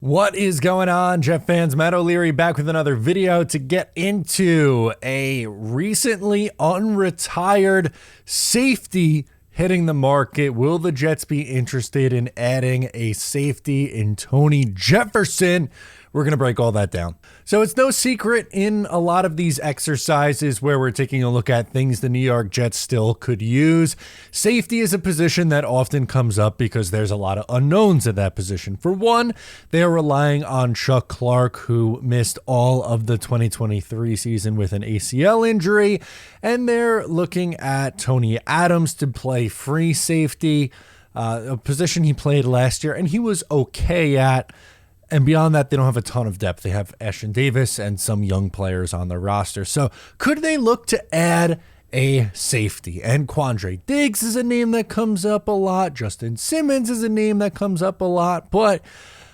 What is going on, Jet fans? Matt O'Leary back with another video to get into a recently unretired safety hitting the market. Will the Jets be interested in adding a safety in Tony Jefferson? We're going to break all that down. So it's no secret in a lot of these exercises where we're taking a look at things the New York Jets still could use. Safety is a position that often comes up because there's a lot of unknowns at that position. For one, they are relying on Chuck Clark, who missed all of the 2023 season with an ACL injury, and they're looking at Tony Adams to play free safety, a position he played last year, and he was okay at. And beyond that, they don't have a ton of depth. They have Ashton Davis and some young players on their roster. So could they look to add a safety? And Quandre Diggs is a name that comes up a lot. Justin Simmons is a name that comes up a lot. But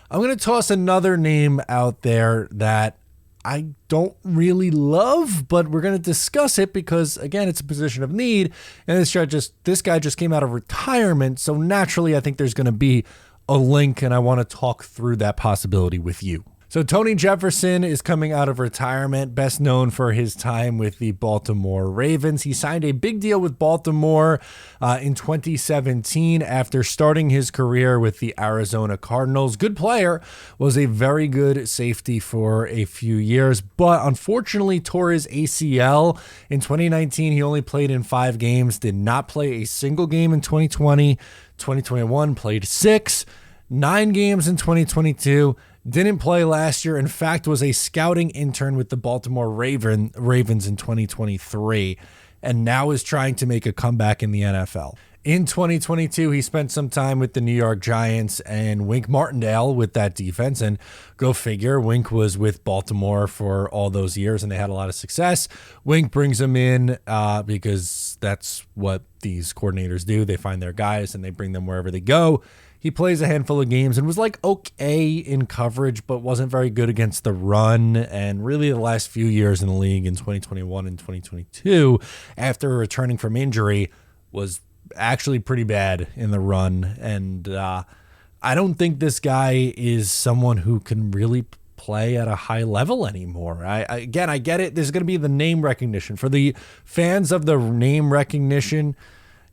I'm going to toss another name out there that I don't really love, but we're going to discuss it because, again, it's a position of need. And this guy just came out of retirement. So naturally, I think there's going to be a link, and I want to talk through that possibility with you. So Tony Jefferson is coming out of retirement, best known for his time with the Baltimore Ravens. He signed a big deal with Baltimore in 2017 after starting his career with the Arizona Cardinals. Good player, was a very good safety for a few years, but unfortunately tore his ACL. In 2019, he only played in 5 games, did not play a single game in 2020. 2021 played 6, 9 games in 2022, didn't play last year. In fact, was a scouting intern with the Baltimore Ravens in 2023, and now is trying to make a comeback in the NFL. In 2022, he spent some time with the New York Giants and Wink Martindale with that defense. And go figure, Wink was with Baltimore for all those years and they had a lot of success. Wink brings him in because that's what these coordinators do. They find their guys and they bring them wherever they go. He plays a handful of games and was like okay in coverage, but wasn't very good against the run. And really the last few years in the league in 2021 and 2022, after returning from injury, was actually pretty bad in the run. And I don't think this guy is someone who can really play at a high level anymore. I get it. There's going to be the name recognition. For the fans of the name recognition,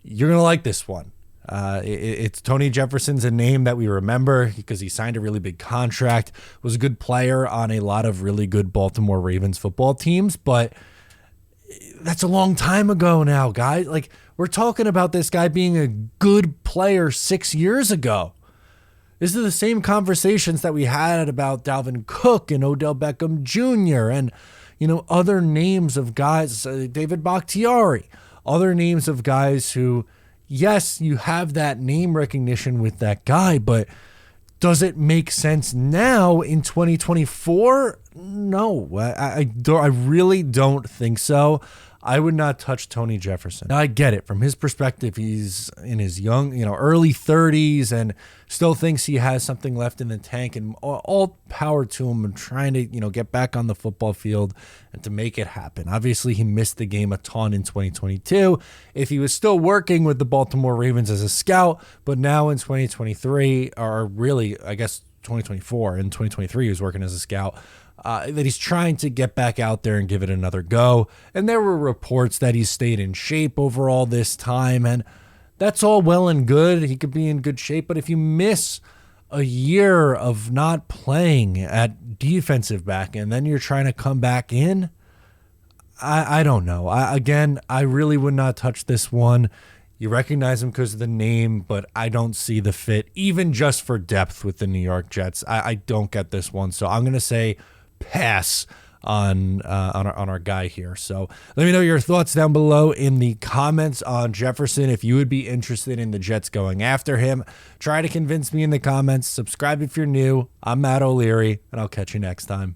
you're going to like this one. It's Tony Jefferson's a name that we remember because he signed a really big contract, was a good player on a lot of really good Baltimore Ravens football teams, but that's a long time ago now, guys. Like, we're talking about this guy being a good player 6 years ago. These are the same conversations that we had about Dalvin Cook and Odell Beckham Jr. and, other names of guys, David Bakhtiari, other names of guys who, yes, you have that name recognition with that guy, but does it make sense now in 2024? No, I really don't think so. I would not touch Tony Jefferson. Now, I get it. From his perspective, he's in his young, early 30s and still thinks he has something left in the tank, and all power to him and trying to, get back on the football field and to make it happen. Obviously, he missed the game a ton in 2022. If he was still working with the Baltimore Ravens as a scout, but now in 2023, or really, I guess 2024 and 2023, he was working as a scout, that he's trying to get back out there and give it another go. And there were reports that he stayed in shape overall this time, and that's all well and good. He could be in good shape, but if you miss a year of not playing at defensive back and then you're trying to come back in, I don't know. I really would not touch this one. You recognize him because of the name, but I don't see the fit, even just for depth with the New York Jets. I don't get this one, so I'm going to say pass on our guy here. So let me know your thoughts down below in the comments on Jefferson. If you would be interested in the Jets going after him, try to convince me in the comments. Subscribe if you're new. I'm Matt O'Leary, and I'll catch you next time.